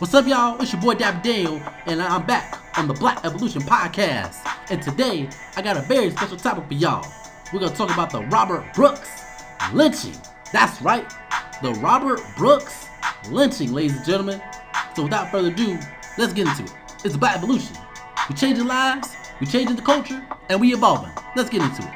What's up, y'all? It's your boy Dabby Daniel, and I'm back on the Black Evolution Podcast. And today, I got a very special topic for y'all. We're gonna talk about the Robert Brooks lynching. That's right, the Robert Brooks lynching, ladies and gentlemen. So without further ado, let's get into it. It's the Black Evolution. We changing lives, we changing the culture, and we evolving. Let's get into it.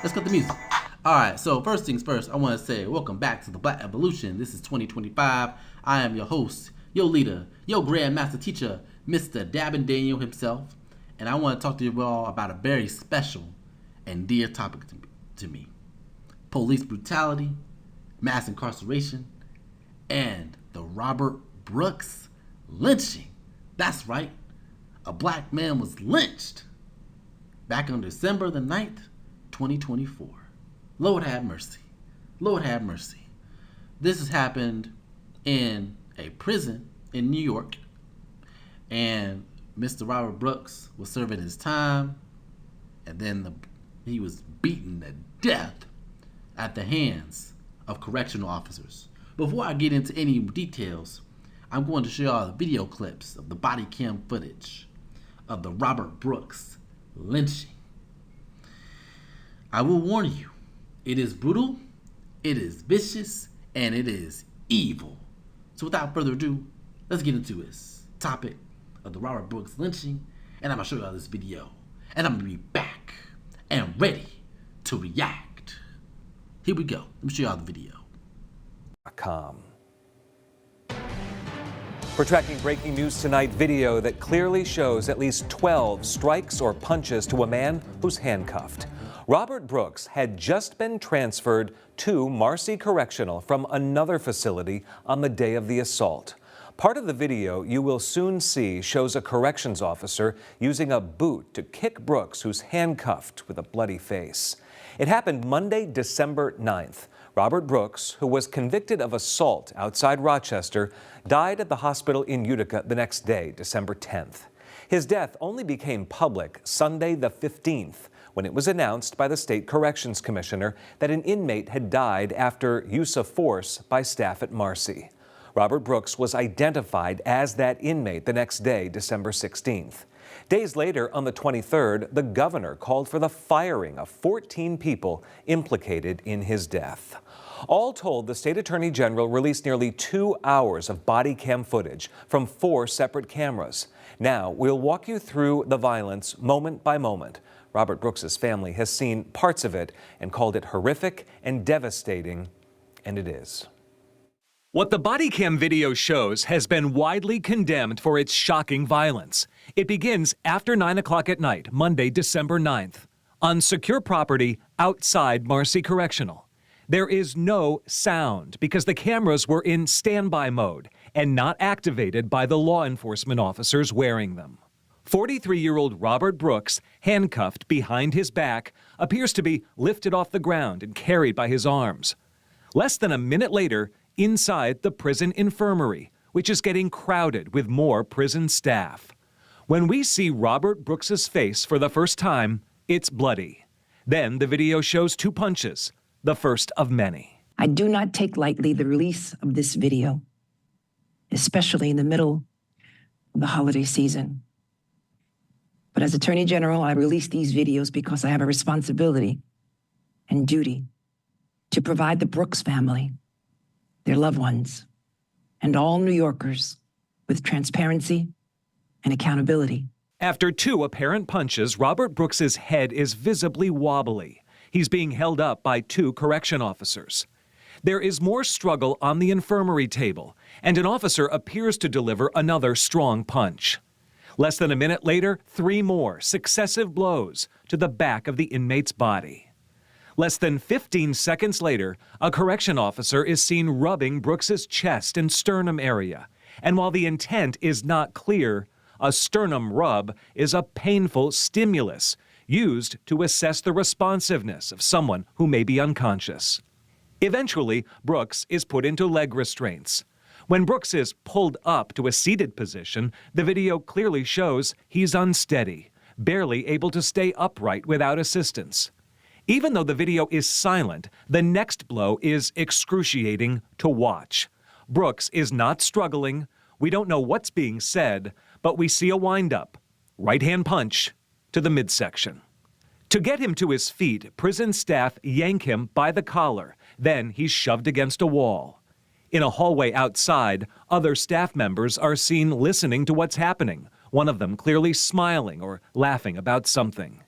Let's cut the music. Alright, so first things first, I want to say welcome back to the Black Evolution. This is 2025. I am your host, your leader, your Grandmaster Teacher, Mr. Dabby Daniel himself. And I want to talk to you all about a very special and dear topic to me. Police brutality, mass incarceration, and the Robert Brooks lynching. That's right, a black man was lynched back on December the 9th, 2024. Lord have mercy. Lord have mercy. This has happened in a prison in New York, and Mr. Robert Brooks was serving his time, and then he was beaten to death at the hands of correctional officers. Before I get into any details, I'm going to show y'all the video clips of the body cam footage of the Robert Brooks lynching. I will warn you, it is brutal, it is vicious, and it is evil. So without further ado, let's get into this topic of the Robert Brooks lynching, and I'm going to show y'all this video. And I'm going to be back and ready to react. Here we go. Let me show y'all the video. We're tracking breaking news tonight, video that clearly shows at least 12 strikes or punches to a man who's handcuffed. Robert Brooks had just been transferred to Marcy Correctional from another facility on the day of the assault. Part of the video you will soon see shows a corrections officer using a boot to kick Brooks, who's handcuffed with a bloody face. It happened Monday, December 9th. Robert Brooks, who was convicted of assault outside Rochester, died at the hospital in Utica the next day, December 10th. His death only became public Sunday the 15th, when it was announced by the state corrections commissioner that an inmate had died after use of force by staff at Marcy. Robert Brooks was identified as that inmate the next day, December 16th. Days later, on the 23rd, the governor called for the firing of 14 people implicated in his death. All told, the state attorney general released nearly 2 hours of body cam footage from 4 separate cameras. Now, we'll walk you through the violence moment by moment. Robert Brooks' family has seen parts of it and called it horrific and devastating, and it is. What the body cam video shows has been widely condemned for its shocking violence. It begins after 9 o'clock at night, Monday, December 9th, on secure property outside Marcy Correctional. There is no sound because the cameras were in standby mode and not activated by the law enforcement officers wearing them. 43-year-old Robert Brooks, handcuffed behind his back, appears to be lifted off the ground and carried by his arms. Less than a minute later, inside the prison infirmary, which is getting crowded with more prison staff. When we see Robert Brooks' face for the first time, it's bloody. Then the video shows 2 punches, the first of many. I do not take lightly the release of this video, especially in the middle of the holiday season. But as Attorney General, I release these videos because I have a responsibility and duty to provide the Brooks family, their loved ones, and all New Yorkers with transparency and accountability. After 2 apparent punches, Robert Brooks' head is visibly wobbly. He's being held up by 2 correction officers. There is more struggle on the infirmary table, and an officer appears to deliver another strong punch. Less than a minute later, 3 more successive blows to the back of the inmate's body. Less than 15 seconds later, a correction officer is seen rubbing Brooks' chest and sternum area. And while the intent is not clear, a sternum rub is a painful stimulus used to assess the responsiveness of someone who may be unconscious. Eventually, Brooks is put into leg restraints. When Brooks is pulled up to a seated position, the video clearly shows he's unsteady, barely able to stay upright without assistance. Even though the video is silent, the next blow is excruciating to watch. Brooks is not struggling. We don't know what's being said, but we see a windup. Right-hand punch to the midsection. To get him to his feet, prison staff yank him by the collar. Then he's shoved against a wall. In a hallway outside, other staff members are seen listening to what's happening, one of them clearly smiling or laughing about something.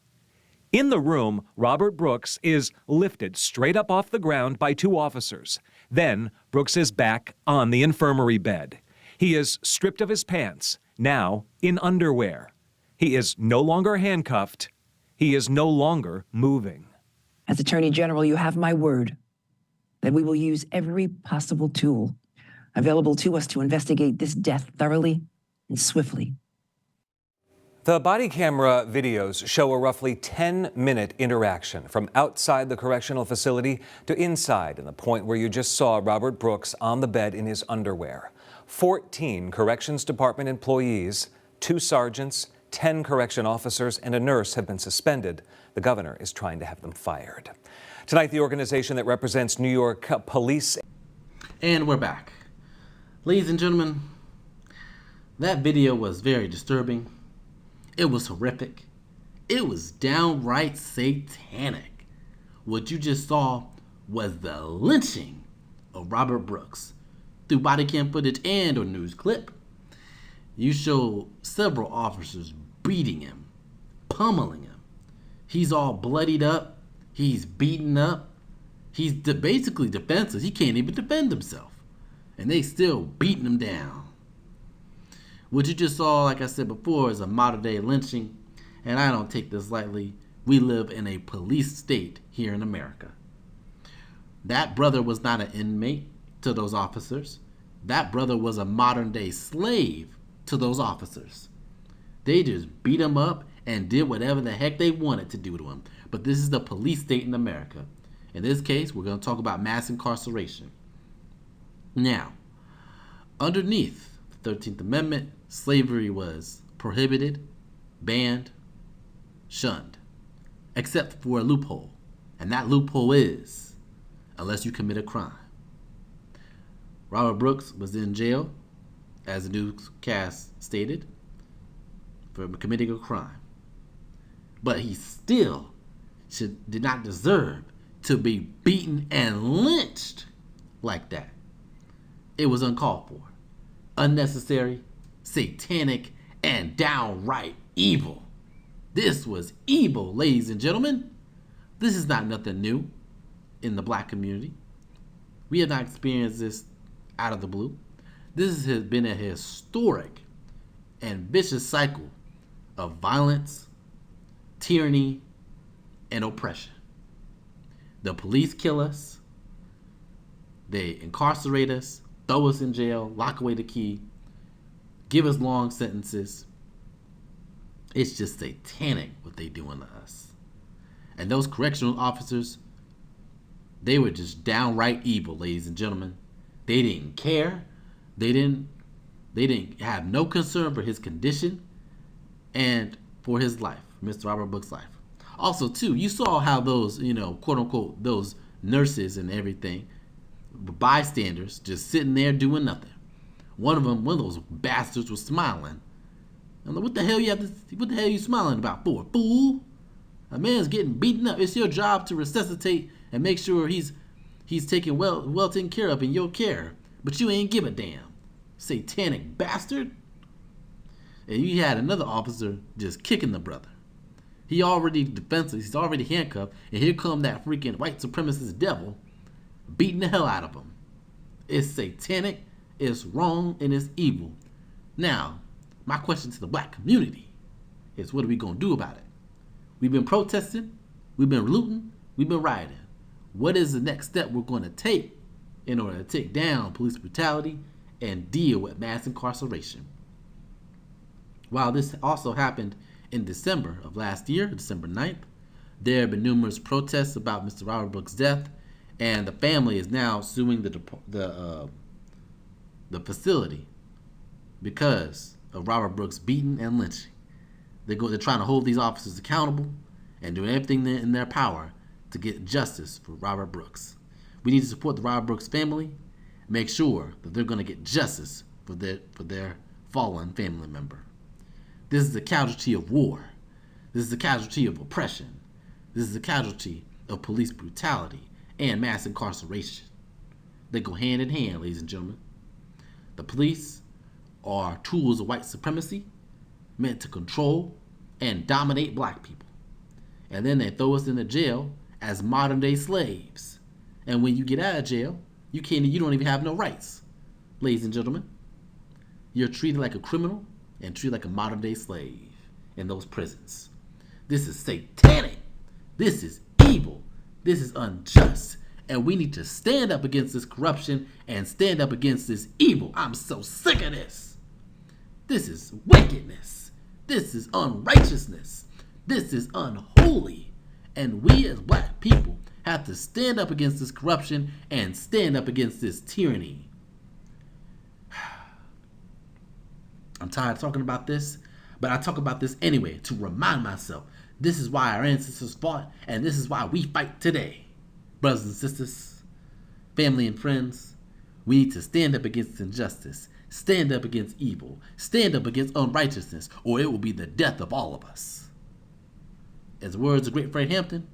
In the room, Robert Brooks is lifted straight up off the ground by two officers. Then Brooks is back on the infirmary bed. He is stripped of his pants, now in underwear. He is no longer handcuffed. He is no longer moving. As Attorney General, you have my word that we will use every possible tool available to us to investigate this death thoroughly and swiftly. The body camera videos show a roughly 10-minute interaction from outside the correctional facility to inside, and the point where you just saw Robert Brooks on the bed in his underwear. 14 Corrections Department employees, 2 sergeants, 10 correction officers, and a nurse have been suspended. The governor is trying to have them fired. Tonight, the organization that represents New York police. And we're back. Ladies and gentlemen, that video was very disturbing. It was horrific. It was downright satanic. What you just saw was the lynching of Robert Brooks through body cam footage and a news clip. You show several officers beating him, pummeling him. He's all bloodied up. He's beaten up. He's basically defenseless. He can't even defend himself. And they still beating him down. What you just saw, like I said before, is a modern day lynching. And I don't take this lightly. We live in a police state here in America. That brother was not an inmate to those officers. That brother was a modern day slave to those officers. They just beat him up and did whatever the heck they wanted to do to him. But this is the police state in America. In this case, we're going to talk about mass incarceration. Now, underneath the 13th Amendment, slavery was prohibited, banned, shunned, except for a loophole. And that loophole is, unless you commit a crime. Robert Brooks was in jail, as the newscast stated, for committing a crime. But he still did not deserve to be beaten and lynched like that. It was uncalled for, unnecessary, satanic, and downright evil. This was evil, ladies and gentlemen. This is not nothing new in the black community. We have not experienced this out of the blue. This has been a historic and vicious cycle of violence, tyranny, and oppression. The police kill us. They incarcerate us, throw us in jail, lock away the key, give us long sentences. It's just satanic what they doing to us. And those correctional officers, they were just downright evil, ladies and gentlemen. They didn't care. They didn't have no concern for his condition and for his life, Mr. Robert Brooks' life. Also, too, you saw how those, quote unquote, those nurses and everything, bystanders, just sitting there doing nothing. One of those bastards was smiling. I'm like, what the hell are you smiling about for, fool? A man's getting beaten up. It's your job to resuscitate and make sure he's taken well taken care of in your care. But you ain't give a damn. Satanic bastard. And you had another officer just kicking the brother. He already defenseless. He's already handcuffed. And here come that freaking white supremacist devil beating the hell out of him. It's satanic, it's wrong, and it's evil. Now, my question to the black community is, what are we going to do about it? We've been protesting. We've been looting. We've been rioting. What is the next step we're going to take in order to take down police brutality and deal with mass incarceration? While this also happened in December of last year, December 9th, there have been numerous protests about Mr. Robert Brooks' death, and the family is now suing the facility because of Robert Brooks' beating and lynching. They're trying to hold these officers accountable and doing everything in their power to get justice for Robert Brooks. We need to support the Robert Brooks family, make sure that they're going to get justice for their fallen family member. This is a casualty of war. This is a casualty of oppression. This is a casualty of police brutality and mass incarceration. They go hand in hand, ladies and gentlemen. The police are tools of white supremacy meant to control and dominate black people. And then they throw us into jail as modern day slaves. And when you get out of jail, you don't even have no rights. Ladies and gentlemen, you're treated like a criminal and treated like a modern day slave in those prisons. This is satanic. This is evil. This is unjust. And we need to stand up against this corruption and stand up against this evil. I'm so sick of this. This is wickedness. This is unrighteousness. This is unholy. And we as black people have to stand up against this corruption and stand up against this tyranny. I'm tired of talking about this, but I talk about this anyway to remind myself this is why our ancestors fought, and this is why we fight today. Brothers and sisters, family and friends, we need to stand up against injustice, stand up against evil, stand up against unrighteousness, or it will be the death of all of us. As the words of great Fred Hampton,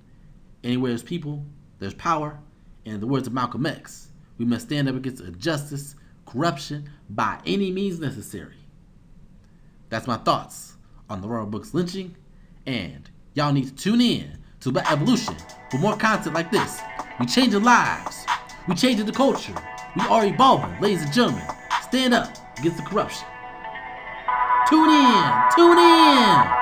anywhere there's people, there's power, and in the words of Malcolm X, we must stand up against injustice, corruption, by any means necessary. That's my thoughts on the Robert Brooks lynching, and y'all need to tune in to Black Evolution for more content like this. We changing lives. We changing the culture. We are evolving, ladies and gentlemen. Stand up against the corruption. Tune in. Tune in.